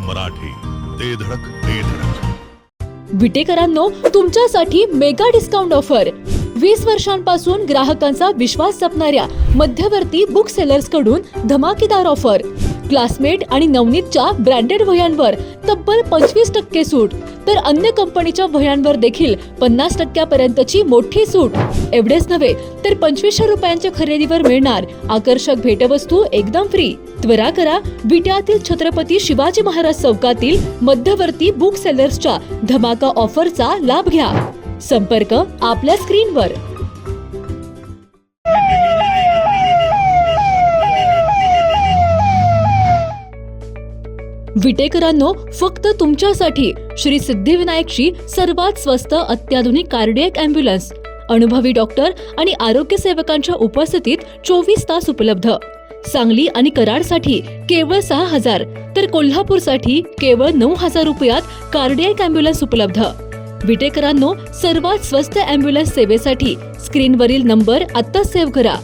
मराठी, ते धडक ते धडक. विटेकरांनो, तुमच्यासाठी मेगा डिस्काउंट ऑफर. 20 वर्षांपासून ग्राहकांचा विश्वास जपणाऱ्या मध्यवर्ती बुक सेलर्स कडून धमाकेदार ऑफर. क्लासमेट आणि नवनीतच्या ब्रँडेड वह्यांवर तब्बल 25% सूट, तर अन्य कंपनीच्या वह्यांवर देखील 50% पर्यंतची मोठी सूट. एवढेच नव्हे तर 2500 रुपयांच्या खरेदीवर मिळणार आकर्षक भेटवस्तू एकदम फ्री. त्वरा करा, विट्यातील छत्रपती शिवाजी महाराज चौकातील मध्यवर्ती बुक सेलर्सच्या धमाका ऑफरचा लाभ घ्या. संपर्क आपल्या स्क्रीनवर. विटेकरांनो, फक्त तुमच्यासाठी श्री सिद्धिविनायकची सर्वात स्वस्त अत्याधुनिक कार्डियक अँब्युलन्स. अनुभवी डॉक्टर आणि आरोग्य सेवकांच्या उपस्थितीत 24 तास उपलब्ध. सांगली आणि कराडसाठी केवळ 6,000 तर कोल्हापूरसाठी केवळ 9,000 रुपयात कार्डियक अँब्युलन्स उपलब्ध. विटेकरांनो, सर्वात स्वस्त अँब्युलन्स सेवेसाठी स्क्रीनवरील नंबर आत्ताच सेव्ह करा.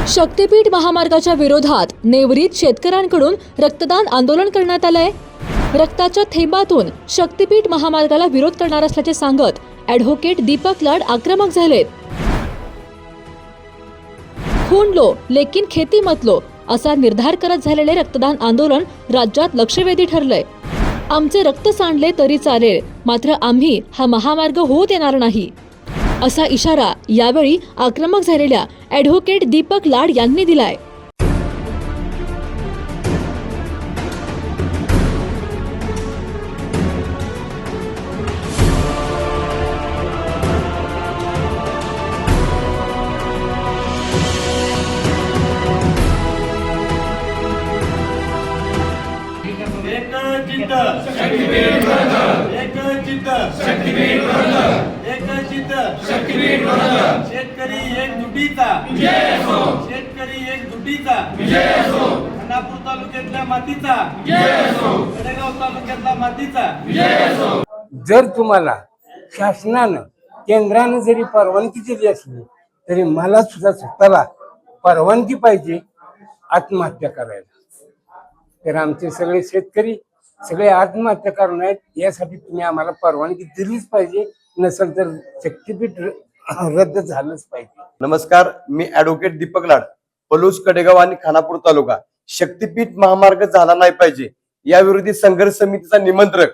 शक्तीपीठ महामार्गाच्या विरोधात नेवरीत शेतकऱ्यांकडून रक्तदान आंदोलन करण्यात आलंय. रक्ताच्या थेंबातून शक्तीपीठ महामार्गाला विरोध करणार असल्याचे सांगत ॲडव्होकेट दीपक लाड आक्रमक झालेत. खून लो लेकिन खेती मत लो असा निर्धार करत झालेले रक्तदान आंदोलन राज्यात लक्षवेधी ठरलंय. आमचे रक्त सांडले तरी चालेल, मात्र आम्ही हा महामार्ग होऊ देणार नाही, असा इशारा यावेळी आक्रमक झालेल्या ॲडव्होकेट दीपक लाड यांनी दिलाय. शेतकरी एक दुटीचा, शेतकरी एक दुटीचा, खानापूर तालुक्यातल्या मातीचा, कडेगाव तालुक्यातला मातीचा. जर तुम्हाला शासनानं केंद्रानं जरी परवानगी दिली असली तरी मला सुद्धा स्वतःला परवानगी पाहिजे आत्महत्या करायला. तर आमचे सगळे शेतकरी सगळे आत्महत्या करणार आहेत, यासाठी तुम्ही आम्हाला परवानगी दिलीच पाहिजे, नसेल तर शक्तीपीठ रद्द झालंच पाहिजे. नमस्कार, मी ॲडव्होकेट दीपक लाड, पलूस, कडेगाव आणि खानापूर तालुका. शक्तीपीठ महामार्ग झाला नाही पाहिजे या विरोधी संघर्ष समितीचा निमंत्रक.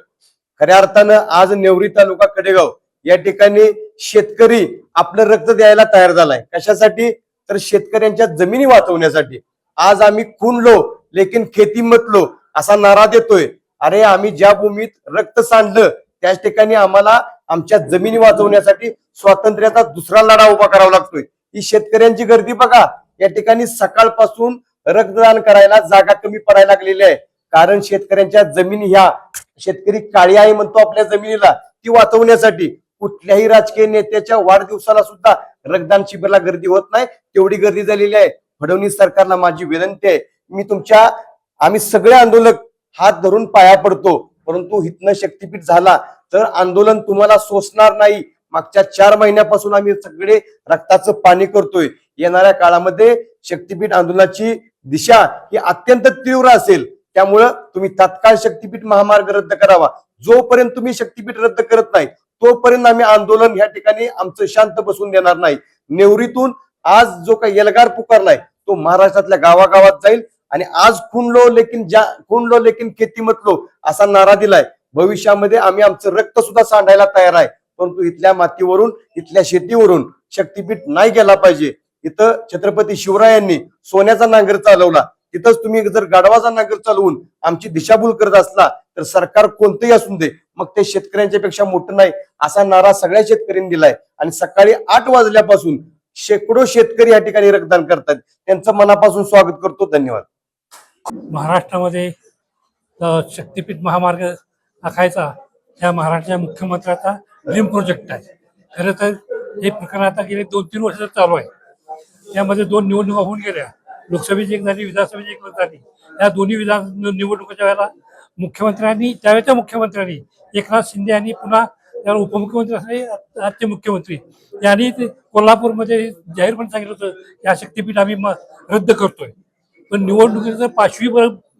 खऱ्या अर्थानं आज नेवरी तालुका कडेगाव या ठिकाणी शेतकरी आपलं रक्त द्यायला तयार झालाय. कशासाठी? तर शेतकऱ्यांच्या जमिनी वाचवण्यासाठी. आज आम्ही खून लो लेकिन खेती मत लो असा नारा देतोय. अरे, आम्ही ज्या भूमीत रक्त सांडलं त्याच ठिकाणी आम्हाला आमच्या जमिनी वाचवण्यासाठी स्वातंत्र्याचा दुसरा लढा उभा करावा लागतोय. ही शेतकऱ्यांची गर्दी बघा. या ठिकाणी सकाळपासून रक्तदान करायला जागा कमी पडायला लागलेली आहे. कारण शेतकऱ्यांच्या जमिनी ह्या, शेतकरी काळी आई म्हणतो आपल्या जमिनीला, ती वाचवण्यासाठी कुठल्याही राजकीय नेत्याच्या वाढदिवसाला सुद्धा रक्तदान शिबिराला गर्दी होत नाही, तेवढी गर्दी झालेली आहे. फडणवीस सरकारला माझी विनंती आहे, आम्ही सगळे आंदोलक हात धरून पाया पडतो, परंतु इथनं शक्तीपीठ झाला तर आंदोलन तुम्हाला सोसणार नाही. मागच्या 4 महिन्यापासून आम्ही सगळे रक्ताचं पाणी करतोय. येणाऱ्या काळामध्ये शक्तीपीठ आंदोलनाची दिशा ही अत्यंत तीव्र असेल. त्यामुळं तुम्ही तात्काळ शक्तीपीठ महामार्ग रद्द करावा. जोपर्यंत तुम्ही शक्तीपीठ रद्द करत नाही तोपर्यंत आम्ही आंदोलन या ठिकाणी आमचं शांत बसून देणार नाही. नेवरीतून आज जो काही एल्गार पुकारलाय तो महाराष्ट्रातल्या गावागावात जाईल आणि आज खून लो लेकिन खेती मत लो असा नारा दिलाय. भविष्यामध्ये आम्ही आमचं रक्त सुद्धा सांडायला तयार आहे, परंतु इथल्या मातीवरून, इथल्या शेतीवरून शक्तीपीठ नाही गेला पाहिजे. इथं छत्रपती शिवरायांनी सोन्याचा नांगर चालवला, तिथंच तुम्ही जर गाढवाचा नांगर चालवून आमची दिशाभूल करत असला तर सरकार कोणतंही असून दे, मग ते शेतकऱ्यांच्या पेक्षा मोठं नाही असा नारा सगळ्या शेतकऱ्यांनी दिलाय. आणि सकाळी 8 वाजल्यापासून शेकडो शेतकरी या ठिकाणी रक्तदान करतात. त्यांचं मनापासून स्वागत करतो. धन्यवाद. महाराष्ट्रामध्ये शक्तीपीठ महामार्ग आखायचा ह्या महाराष्ट्राच्या मुख्यमंत्र्याचा ड्रीम प्रोजेक्ट आहे. खरं तर हे प्रकरण आता गेले 2-3 वर्ष चालू आहे. यामध्ये 2 निवडणुका होऊन गेल्या, लोकसभेची एक झाली, विधानसभेची एक झाली. या दोन्ही निवडणुकीच्या वेळेला त्यावेळेच्या मुख्यमंत्र्यांनी एकनाथ शिंदे यांनी पुन्हा त्याला उपमुख्यमंत्री असले आजचे मुख्यमंत्री यांनी कोल्हापूरमध्ये जाहीरपणे सांगितलं होतं या शक्तीपीठ आम्ही रद्द करतोय. पण निवडणुकीचं पाशवी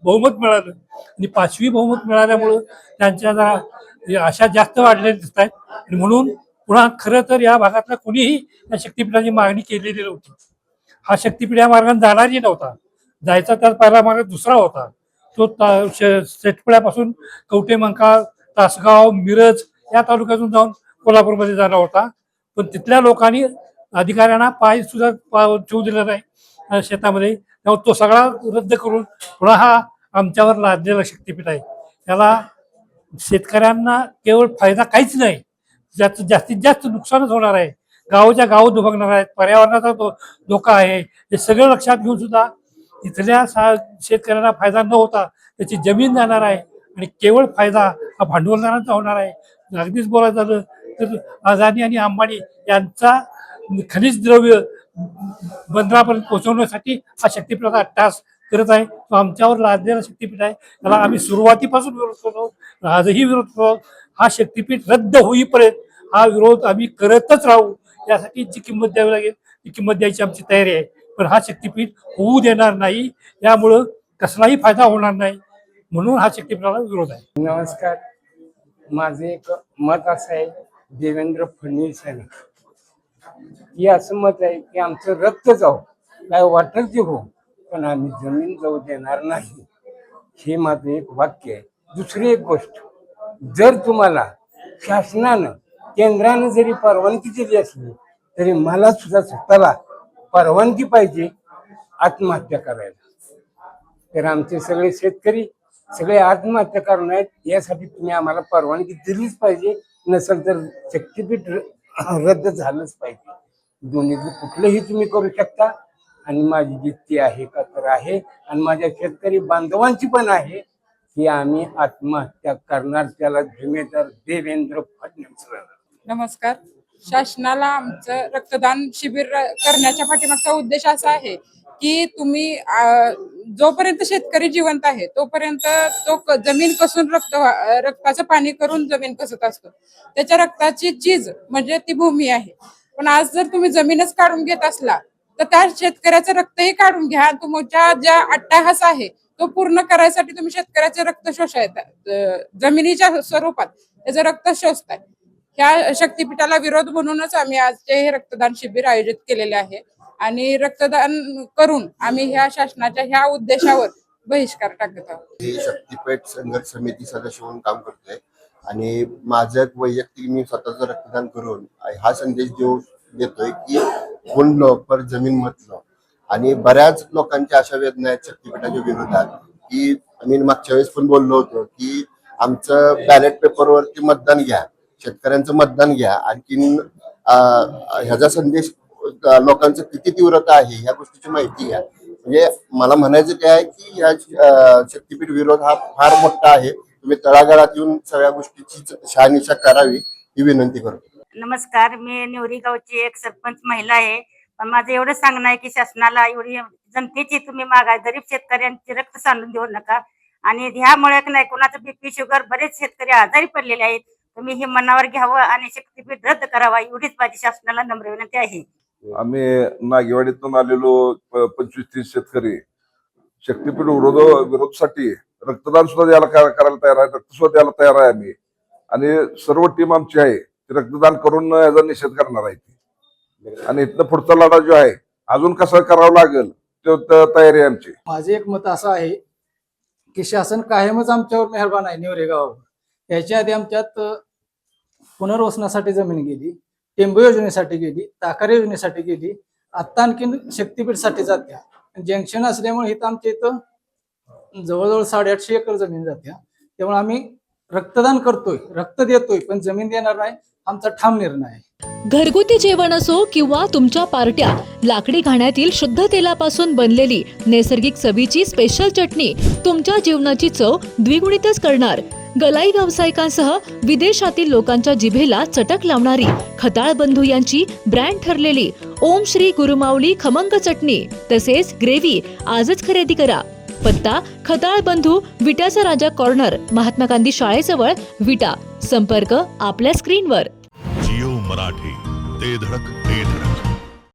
बहुमत मिळालं आणि 5वी बहुमत मिळाल्यामुळं त्यांच्या जरा आशा जास्त वाढलेल्या दिसत आहेत. आणि म्हणून पुन्हा खरं तर या भागातला कोणीही या शक्तीपीठाची मागणी केलेली नव्हती. हा शक्तीपीठ या मार्गाने जाणारही नव्हता. जायचा त्यात पहिला मार्ग दुसरा होता. तो शेतपळ्यापासून कवठेमंका, तासगाव, मिरज या तालुक्यातून जाऊन कोल्हापूरमध्ये जाणार होता. पण तिथल्या लोकांनी अधिकाऱ्यांना पाय सुद्धा ठेवू दिला नाही शेतामध्ये. त्यामुळे तो सगळा रद्द करून पुन्हा हा आमच्यावर लादलेला शक्तीपीठ आहे. त्याला शेतकऱ्यांना केवळ फायदा काहीच नाही, ज्याचं जास्तीत जास्त नुकसानच होणार आहे. गावच्या गाव दुभगणार आहेत, पर्यावरणाचा धोका आहे. हे सगळं लक्षात घेऊन सुद्धा इथल्या शेतकऱ्यांना फायदा न होता त्याची जमीन जाणार आहे आणि केवळ फायदा हा भांडवलदारांचा होणार आहे. अगदीच बोलायचं झालं तर अदानी आणि अंबानी यांचा खनिज द्रव्य बंदरापर्यंत पोहोचवण्यासाठी हा शक्तीपीठाचा अट्टास करत आहे. तो आमच्यावर लादलेला शक्तीपीठ आहे. त्याला आम्ही सुरुवातीपासून विरोध करतो, आजही विरोध करतो. हा शक्तीपीठ रद्द होईपर्यंत हा विरोध आम्ही करतच राहू. यासाठी जी किंमत द्यावी लागेल ती किंमत द्यायची आमची तयारी आहे. पण हा शक्तीपीठ होऊ देणार नाही. यामुळं कसलाही फायदा होणार नाही. म्हणून हा शक्तीपीठाला विरोध आहे. नमस्कार. माझं एक मत असं आहे, देवेंद्र फडणवीस यांना की असं मत आहे की आमचं रक्त जाऊ, काय वाटेल ते हो, पण आम्ही जमीन जाऊ देणार नाही. हे माझं एक वाक्य आहे. दुसरी एक गोष्ट, जर तुम्हाला शासनानं केंद्रानं जरी परवानगी दिली असली तरी मला सुद्धा स्वतःला परवानगी पाहिजे आत्महत्या करायला. तर आमचे सगळे शेतकरी सगळे आत्महत्या करणार आहेत. यासाठी तुम्ही आम्हाला परवानगी दिलीच पाहिजे. नसेल तर शक्तीपीठ रद्द झालंच पाहिजे. दोन्हीतलं कुठलंही तुम्ही करू शकता. आणि माझी जिद्दी आहे का तर आहे, आणि माझ्या शेतकरी बांधवांची पण आहे की आम्ही आत्महत्या करणार. त्याला जिम्मेदार देवेंद्र फडणवीस. नमस्कार. शासनाला आमचं रक्तदान शिबिर करण्याच्या पाठीमागचा उद्देश असा आहे की तुम्ही जोपर्यंत शेतकरी जिवंत आहे तोपर्यंत तो जमीन कसून रक्ताचं पाणी करून जमीन कसत असतो. त्याच्या रक्ताची चीज म्हणजे ती भूमी आहे. पण आज जर तुम्ही जमीनच काढून घेत असला तर त्या शेतकऱ्याचं रक्तही काढून घ्या. तुमच्या ज्या अट्टाहास आहे तो पूर्ण करायसाठी तुम्ही शेतकऱ्याचे रक्त शोषायचं, जमिनीच्या स्वरूपात त्याचं रक्त शोषताय. ह्या शक्तीपीठाला विरोध म्हणूनच आम्ही आजचे हे रक्तदान शिबिर आयोजित केलेले आहे. आणि रक्तदान करून आम्ही ह्या शासनाच्या ह्या उद्देशावर बहिष्कार टाकत आहोत. ही शक्तीपीठ संघर्ष समिती सदस्य म्हणून काम करतोय आणि माझं वैयक्तिक मी स्वतःचं रक्तदान करून हा संदेश देतोय की कोण लो पर जमीन मत लो. आणि बऱ्याच लोकांच्या अशा वेदना आहेत शक्तीपीठाच्या विरोधात की आम्ही मागच्या वेळेस पण बोललो होतो की आमचं बॅलेट पेपरवरती मतदान घ्या, शेतकऱ्यांचं मतदान घ्या. आणखीन ह्याचा संदेश लोकांचं किती तीव्रता आहे ह्या गोष्टीची माहिती घ्या. म्हणजे मला म्हणायचं काय आहे की ह्या शक्तीपीठ विरोध हा फार मोठा आहे. तुम्ही तळागाळात येऊन सगळ्या गोष्टीची शहानिशा करावी ही विनंती करतो. नमस्कार. मी नेवरी गावची एक सरपंच महिला आहे. पण माझं एवढं सांगणं आहे की शासनाला एवढी जनतेची तुम्ही मागा, गरीब शेतकऱ्यांची रक्त सांडून देऊ नका. आणि ह्यामुळे नाही कोणाचं बीपी शुगर बरेच शेतकरी आजारी पडलेले आहेत. तुम्ही हे मनावर घ्यावं आणि शक्तीपीठ रद्द करावा एवढीच माझी शासनाला नम्र विनंती आहे. आम्ही नागेवाडीतून आलेलो 25-30 शेतकरी शक्तीपीठ विरोधासाठी रक्तदान सुद्धा द्यायला करायला तयार आहे, रक्त सुद्धा द्यायला तयार आहे आम्ही. आणि सर्व टीम आमची आहे ती रक्तदान करून याचा निषेध करणार आहे. आणि इथनं पुढचा लढा जो आहे अजून कसा करावा लागेल तो तयारी आहे आमची. माझे एक मत असं आहे की शासन कायमच आमच्यावर मेहरबान आहे. नेवरे गावावर याच्या आधी आमच्यात पुनर्वसनासाठी जमीन गेली, टेंबू योजनेसाठी गेली, ताकार योजनेसाठी गेली, आता आणखीन शक्तीपीठसाठी जात्या. जंक्शन असल्यामुळे इथं आमच्या इथं जवळजवळ 850 एकर जमीन जात्या. त्यामुळे आम्ही रक्तदान करतोय, रक्त देतोय, पण जमीन देणार नाही आमचा ठाम निर्णय आहे. घरगुती जेवण असो किंवा तुमच्या पार्ट्या, लाकडी घाण्यातील शुद्ध तेलापासून बनलेली नैसर्गिक चवीची स्पेशल चटणी तुमच्या जीवनाची चव द्विगुणितच करणार. गलाई व्यावसायिकांसह विदेशातील लोकांच्या जिभेला चटक लावणारी खताळ बंधू यांची ब्रँड ठरलेली ओम श्री गुरुमाऊली खमंग चटणी तसेच ग्रेव्ही आजच खरेदी करा. पत्ता खताळ बंधू, विट्याचा राजा कॉर्नर, महात्मा गांधी शाळेजवळ, विटा. संपर्क आपल्या स्क्रीनवर. जिओ मराठी, ते धडक ते